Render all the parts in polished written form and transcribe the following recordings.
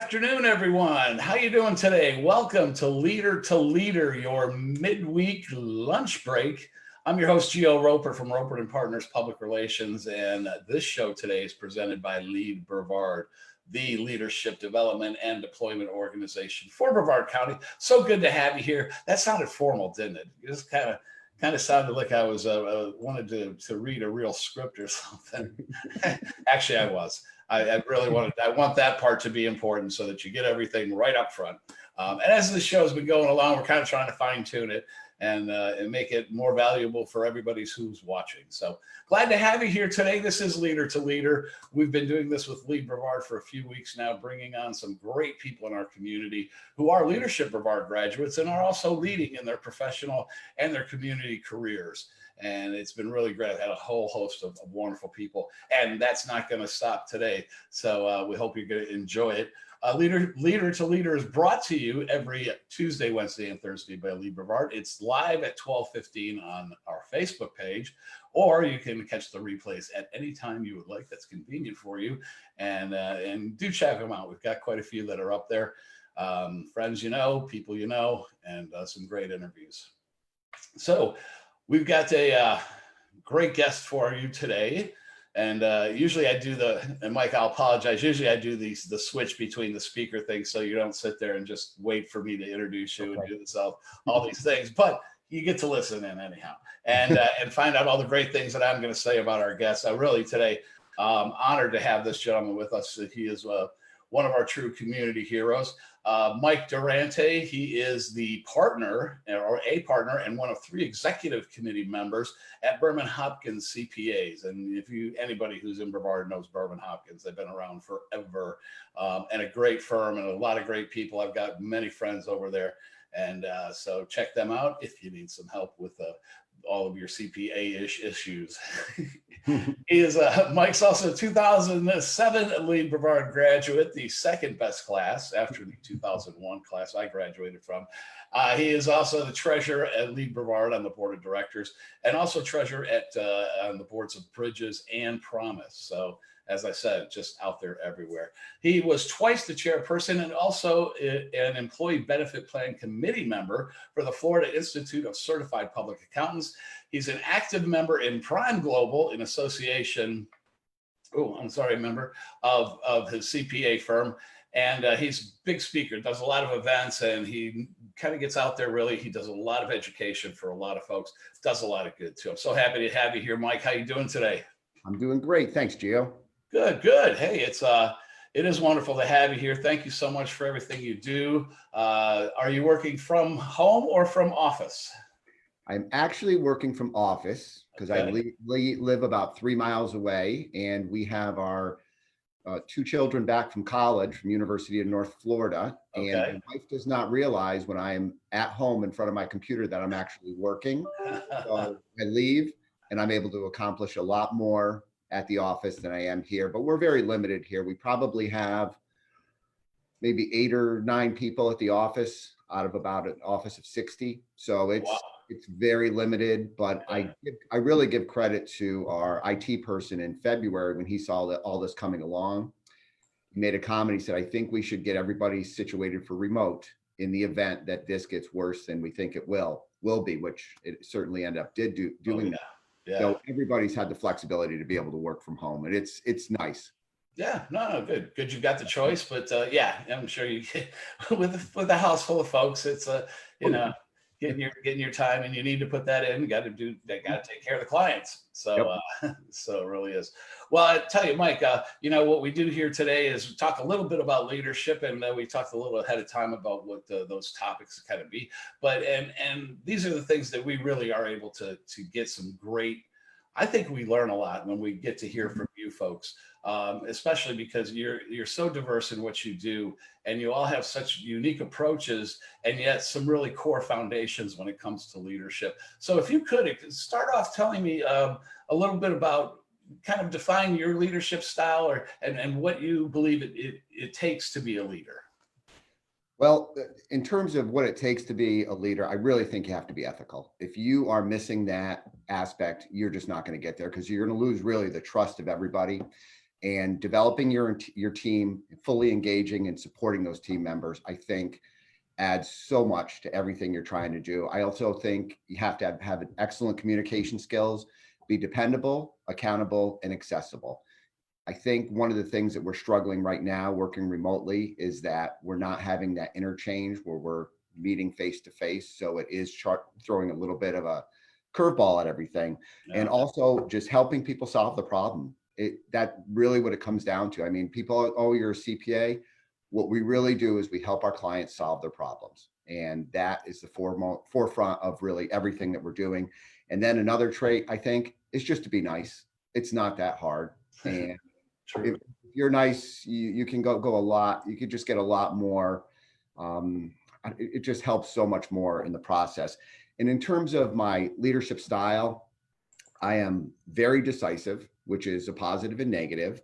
afternoon, everyone. How you doing today? Welcome to Leader, your midweek lunch break. I'm your host, Geo Ropert from Ropert and Partners Public Relations, and this show today is presented by LEAD Brevard, the Leadership Development and Deployment Organization for Brevard County. So good to have you here. That sounded formal, didn't it? It just kind of sounded like I was wanted to read a real script or something. Actually, I was. I really want that part to be important so that you get everything right up front. And as the show's been going along, we're kind of trying to fine tune it and make it more valuable for everybody who's watching. So glad to have you here today. This is Leader to Leader. We've been doing this with LEAD Brevard for a few weeks now, bringing on some great people in our community who are Leadership Brevard graduates and are also leading in their professional and their community careers. And it's been really great. I've had a whole host of wonderful people, and that's not going to stop today. So we hope you're going to enjoy it. Leader to Leader is brought to you every Tuesday, Wednesday, and Thursday by LEAD Brevard. It's live at 12:15 on our Facebook page, or you can catch the replays at any time you would like. That's convenient for you, and do check them out. We've got quite a few that are up there. Friends you know, people you know, and some great interviews. So we've got a great guest for you today. And usually I do and Mike, I'll apologize. Usually I do the switch between the speaker thing, so you don't sit there and just wait for me to introduce you and do this all these things. But you get to listen in anyhow and find out all the great things that I'm going to say about our guests. I really today honored to have this gentleman with us. He is one of our true community heroes. Mike Durante, he is the partner or a partner and one of 3 executive committee members at Berman Hopkins CPAs. And if anybody who's in Brevard knows Berman Hopkins, they've been around forever and a great firm and a lot of great people. I've got many friends over there. And so check them out if you need some help with all of your CPA-ish issues. Mike's also a 2007 LEAD Brevard graduate, the second best class after the 2001 class I graduated from. He is also the treasurer at LEAD Brevard on the board of directors, and also treasurer on the boards of Bridges and Promise. So as I said, just out there everywhere. He was twice the chairperson and also an employee benefit plan committee member for the Florida Institute of Certified Public Accountants. He's an active member in Prime Global, an association, member of his CPA firm. And he's a big speaker, does a lot of events, and he kind of gets out there really. He does a lot of education for a lot of folks, does a lot of good too. I'm so happy to have you here, Mike. How you doing today? I'm doing great. Thanks, Gio. Good. Hey, it is wonderful to have you here. Thank you so much for everything you do. Are you working from home or from office? I'm actually working from office because I live about 3 miles away, and we have our 2 children back from college from University of North Florida. And my wife does not realize when I am at home in front of my computer that I'm actually working. So I leave and I'm able to accomplish a lot more at the office than I am here, but we're very limited here. We probably have maybe 8 or 9 people at the office out of about an office of 60. So it's very limited, but I really give credit to our IT person in February when he saw that all this coming along. He made a comment. He said, I think we should get everybody situated for remote in the event that this gets worse than we think it will be, which it certainly ended up doing that. Yeah. So everybody's had the flexibility to be able to work from home, and it's nice. Yeah, no, good. You've got the choice, but yeah, I'm sure you with a house full of folks, it's getting your time, and you need to put that in. Got to take care of the clients. So so it really is. Well, I tell you, Mike, what we do here today is talk a little bit about leadership, and we talked a little ahead of time about what those topics kind of be. But and these are the things that we really are able to get some great. I think we learn a lot when we get to hear from you folks, especially because you're so diverse in what you do, and you all have such unique approaches, and yet some really core foundations when it comes to leadership. So if you could start off telling me a little bit about kind of define your leadership style and what you believe it takes to be a leader. Well, in terms of what it takes to be a leader, I really think you have to be ethical. If you are missing that aspect, you're just not going to get there, because you're going to lose really the trust of everybody. and developing your team, fully engaging and supporting those team members, I think adds so much to everything you're trying to do. I also think you have to have excellent communication skills, be dependable, accountable, and accessible. I think one of the things that we're struggling right now working remotely is that we're not having that interchange where we're meeting face to face. So it is throwing a little bit of a curveball at everything. Yeah. And also just helping people solve the problem. That really what it comes down to. I mean, people, oh, you're a CPA. What we really do is we help our clients solve their problems. And that is the forefront of really everything that we're doing. And then another trait, I think, is just to be nice. It's not that hard. And if you're nice, you can go a lot. You could just get a lot more. It just helps so much more in the process. And in terms of my leadership style, I am very decisive, which is a positive and negative.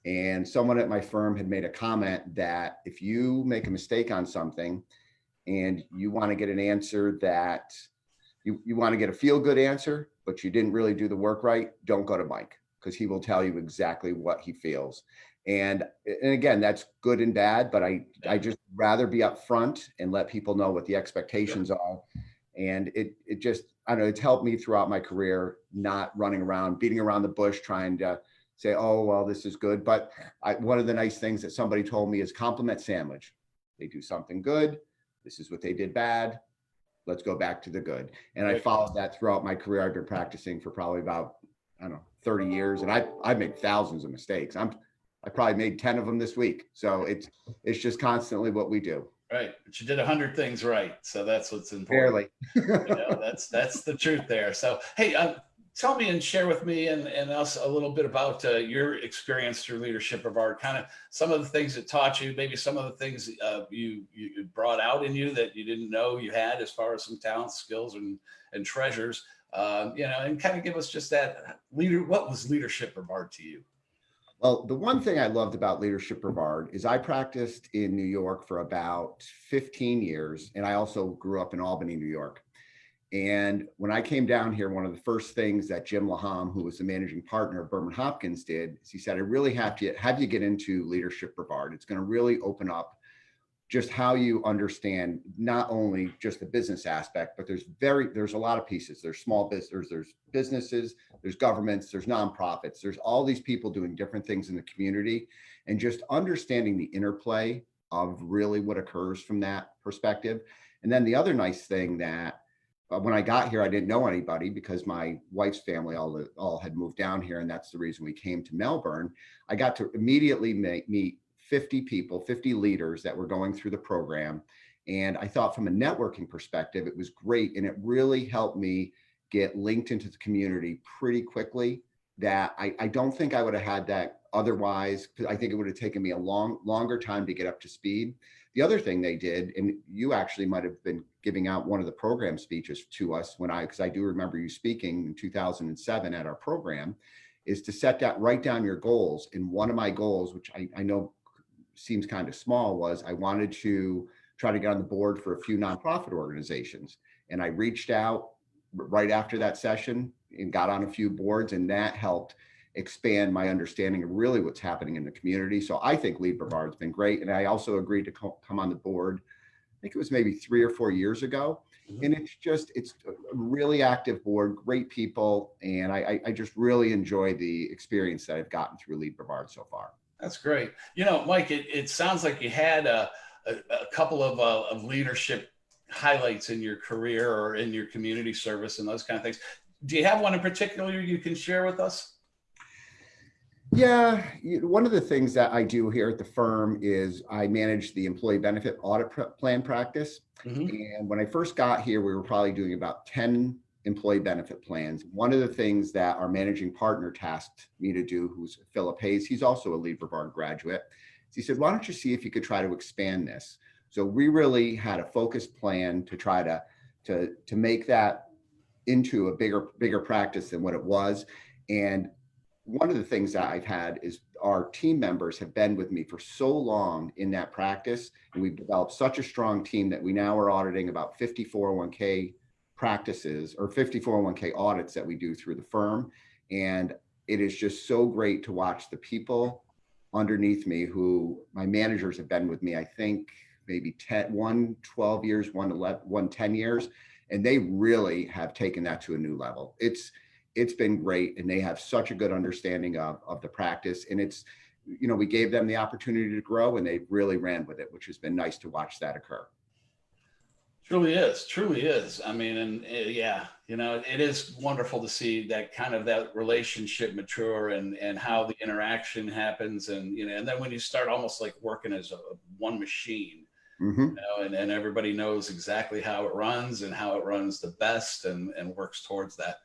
And someone at my firm had made a comment that if you make a mistake on something and you want to get an answer that you want to get a feel good answer, but you didn't really do the work right, don't go to Mike, because he will tell you exactly what he feels. And again, that's good and bad, but I just rather be upfront and let people know what the expectations are. And it just, I don't know, it's helped me throughout my career, not running around, beating around the bush, trying to say, oh, well, this is good. But one of the nice things that somebody told me is compliment sandwich. They do something good. This is what they did bad. Let's go back to the good. And I followed that throughout my career. I've been practicing for probably about, I don't know, 30 years. And I've made thousands of mistakes. I probably made 10 of them this week. So it's just constantly what we do. Right. But you did 100 things right. So that's what's important. Barely. That's the truth there. So, hey, tell me and share with me and us a little bit about your experience through Leadership Brevard, kind of some of the things that taught you, maybe some of the things you brought out in you that you didn't know you had as far as some talents, skills, and treasures, and kind of give us just that what was Leadership Brevard to you? Well, the one thing I loved about Leadership Brevard is I practiced in New York for about 15 years, and I also grew up in Albany, New York. And when I came down here, one of the first things that Jim Laham, who was the managing partner of Berman Hopkins, did is he said, I really have you get into Leadership Brevard. It's going to really open up just how you understand not only just the business aspect, but there's a lot of pieces. There's small business, there's businesses, there's governments, there's nonprofits, there's all these people doing different things in the community, and just understanding the interplay of really what occurs from that perspective. And then the other nice thing that when I got here, I didn't know anybody because my wife's family all had moved down here, and that's the reason we came to Melbourne. I got to immediately meet 50 people, 50 leaders that were going through the program. And I thought from a networking perspective, it was great. And it really helped me get linked into the community pretty quickly that I don't think I would have had that otherwise. I think it would have taken me a longer time to get up to speed. The other thing they did, and you actually might have been giving out one of the program speeches to us because I do remember you speaking in 2007 at our program, is to write down your goals. And one of my goals, which I know seems kind of small, was I wanted to try to get on the board for a few nonprofit organizations. And I reached out right after that session and got on a few boards, and that helped expand my understanding of really what's happening in the community. So I think LEAD Brevard has been great. And I also agreed to come on the board, I think it was maybe 3 or 4 years ago. And it's a really active board, great people. And I just really enjoy the experience that I've gotten through LEAD Brevard so far. That's great. Mike, it sounds like you had a couple of leadership highlights in your career or in your community service and those kind of things. Do you have one in particular you can share with us? Yeah, one of the things that I do here at the firm is I manage the employee benefit audit plan practice. And when I first got here, we were probably doing about 10 employee benefit plans. One of the things that our managing partner tasked me to do, who's Philip Hayes, he's also a LEAD Brevard graduate. He said, why don't you see if you could try to expand this? So we really had a focused plan to try to make that into a bigger practice than what it was. And one of the things that I've had is our team members have been with me for so long in that practice, and we've developed such a strong team that we now are auditing about 50 401k practices or 50 401k audits that we do through the firm. And it is just so great to watch the people underneath me, who my managers have been with me, I think maybe 12 years, 10 years. And they really have taken that to a new level. It's been great. And they have such a good understanding of the practice. And it's, we gave them the opportunity to grow, and they really ran with it, which has been nice to watch that occur. Truly is, truly is. I mean, and yeah, it is wonderful to see that kind of that relationship mature and how the interaction happens. And, and then when you start almost like working as one machine, and everybody knows exactly how it runs and how it runs the best and works towards that.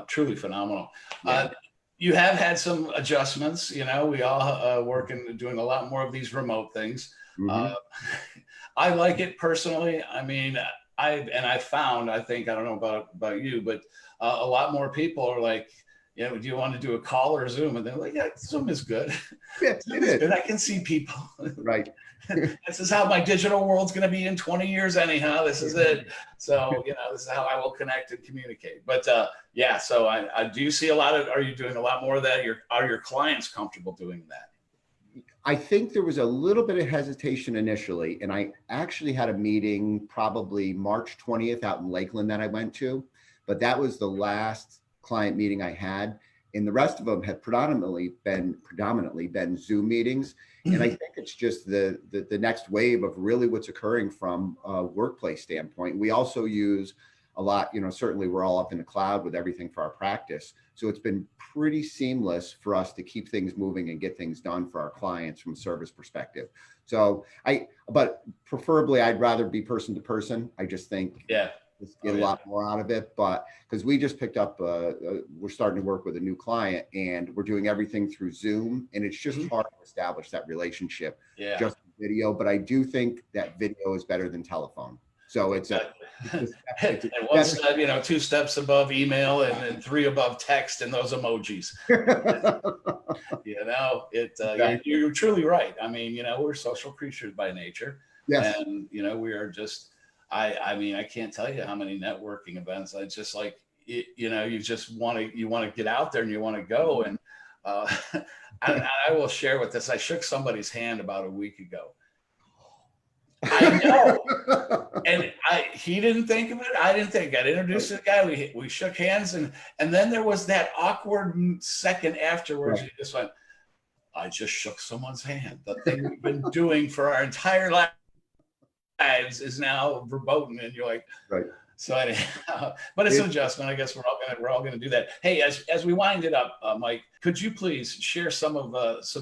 Truly phenomenal. Yeah. You have had some adjustments, we all working, doing a lot more of these remote things. I like it personally. I mean, I found, I think, I don't know about you, but a lot more people are like, do you want to do a call or Zoom? And they're like, yeah, Zoom is good. Yeah, Zoom is good. I can see people. Right. This is how my digital world's going to be in 20 years anyhow. This is it. So, this is how I will connect and communicate. But yeah, so I do see are you doing a lot more of that? Are your clients comfortable doing that? I think there was a little bit of hesitation initially, and I actually had a meeting probably March 20th out in Lakeland that I went to, but that was the last client meeting I had, and the rest of them have predominantly been Zoom meetings. And I think it's just the next wave of really what's occurring from a workplace standpoint. We also use a lot, certainly we're all up in the cloud with everything for our practice. So it's been pretty seamless for us to keep things moving and get things done for our clients from a service perspective. So but preferably I'd rather be person to person. I just think get a lot more out of it, but because we just picked up, we're starting to work with a new client, and we're doing everything through Zoom, and it's just hard to establish that relationship just video. But I do think that video is better than telephone. So it's and one step, 2 steps above email and 3 above text and those emojis. You're truly right. I mean, we're social creatures by nature. Yes. And, we are just, I mean, I can't tell you how many networking events I just like, you just want to get out there and you want to go. And I will share with this. I shook somebody's hand about a week ago. I know. And he didn't think of it. I didn't think. I introduced the guy. We shook hands, and then there was that awkward second afterwards. He just went, I just shook someone's hand. The thing we've been doing for our entire lives is now verboten. And you're like, right. So anyhow, but it's an adjustment. I guess we're all gonna do that. Hey, as we wind it up, Mike, could you please share some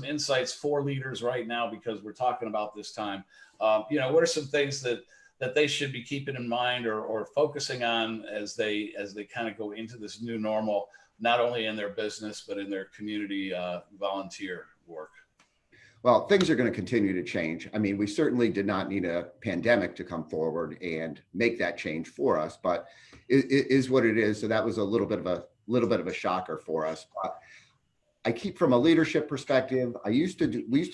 insights for leaders right now, because we're talking about this time. What are some things that they should be keeping in mind or focusing on as they kind of go into this new normal, not only in their business but in their community volunteer work? Well, things are going to continue to change. I mean, we certainly did not need a pandemic to come forward and make that change for us, but it is what it is. So that was a little bit of a shocker for us. But I keep, from a leadership perspective, we used to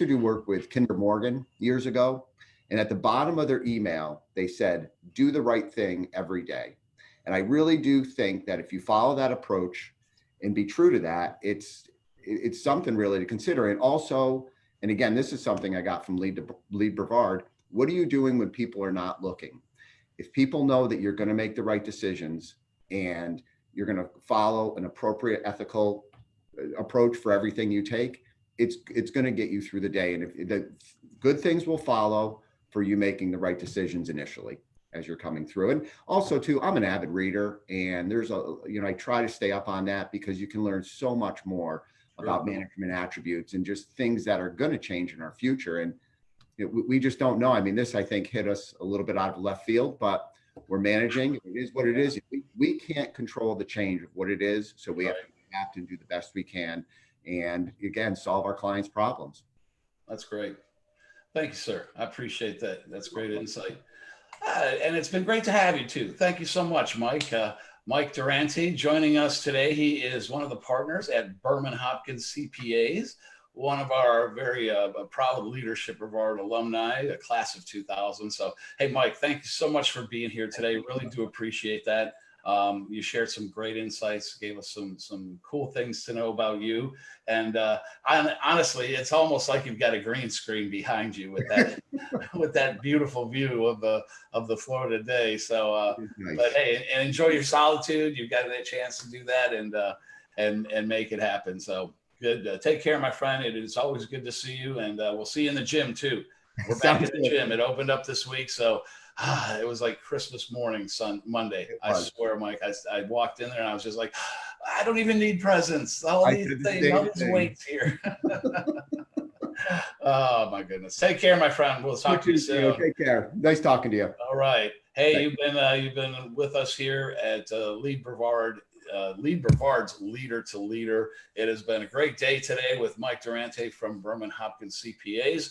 do work with Kinder Morgan years ago, and at the bottom of their email, they said, do the right thing every day. And I really do think that if you follow that approach and be true to that, it's something really to consider. And also, and again, this is something I got from LEAD Brevard. What are you doing when people are not looking? If people know that you're going to make the right decisions and you're going to follow an appropriate ethical approach for everything you take, it's going to get you through the day. And if the good things will follow for you making the right decisions initially as you're coming through. And also too, I'm an avid reader, and there's I try to stay up on that, because you can learn so much more about management attributes and just things that are going to change in our future. And we just don't know. I mean, this, I think, hit us a little bit out of left field, but we're managing. It is what it is. We can't control the change of what it is. So we have to adapt and do the best we can. And again, solve our clients' problems. That's great. Thank you, sir. I appreciate that. That's great insight. And it's been great to have you too. Thank you so much, Mike. Mike Durante joining us today. He is one of the partners at Berman Hopkins CPAs, one of our very proud Leadership Brevard alumni, a class of 2000. So, hey, Mike, thank you so much for being here today. Really do appreciate that. You shared some great insights, gave us some cool things to know about you. And honestly, it's almost like you've got a green screen behind you with that with that beautiful view of the Florida day. So, Nice. but hey, and enjoy your solitude. You've got that chance to do that and make it happen. So good. Take care, my friend. It is always good to see you, and we'll see you in the gym too. We're back in the gym. It opened up this week, so it was like Christmas morning, Monday. I swear, Mike. I walked in there and I was just like, I don't even need presents. All these things, all these weights here. Oh my goodness. Take care, my friend. We'll talk to you soon. Take care. Nice talking to you. All right. Hey, you've been with us here at LEAD Brevard. LEAD Brevard's Leader to Leader. It has been a great day today with Mike Durante from Berman Hopkins CPAs.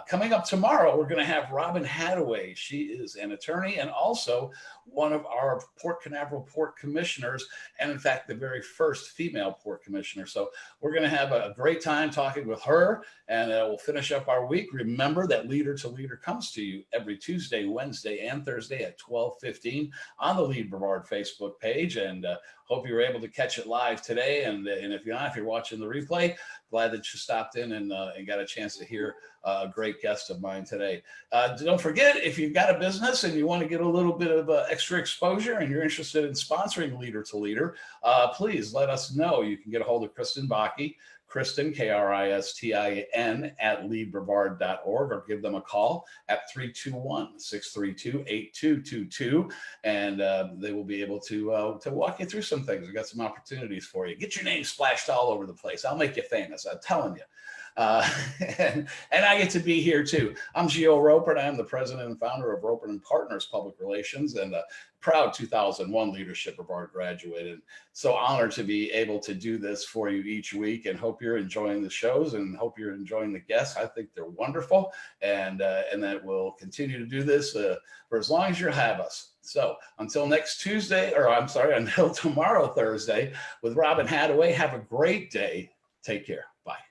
Coming up tomorrow, we're going to have Robin Hadaway. She is an attorney and also one of our Port Canaveral Port Commissioners, and in fact, the very first female Port Commissioner. So we're going to have a great time talking with her, and we'll finish up our week. Remember that Leader to Leader comes to you every Tuesday, Wednesday, and Thursday at 12:15 on the LEAD Brevard Facebook page, and hope you were able to catch it live today. And if you're not, if you're watching the replay, glad that you stopped in and got a chance to hear a great guest of mine today. Don't forget, if you've got a business and you want to get a little bit of extra exposure and you're interested in sponsoring Leader to Leader, please let us know. You can get a hold of Kristen Bakke, Kristen, Kristin, at leadbrevard.org, or give them a call at 321-632-8222, and they will be able to walk you through some things. We've got some opportunities for you. Get your name splashed all over the place. I'll make you famous, I'm telling you. And I get to be here too. I'm Geo Ropert. I'm the president and founder of Ropert and Partners Public Relations, and a proud 2001 Leadership Brevard graduated. So honored to be able to do this for you each week, and hope you're enjoying the shows and hope you're enjoying the guests. I think they're wonderful, and that we'll continue to do this for as long as you have us. So until next Tuesday, until tomorrow, Thursday, with Robin Hadaway, have a great day. Take care. Bye.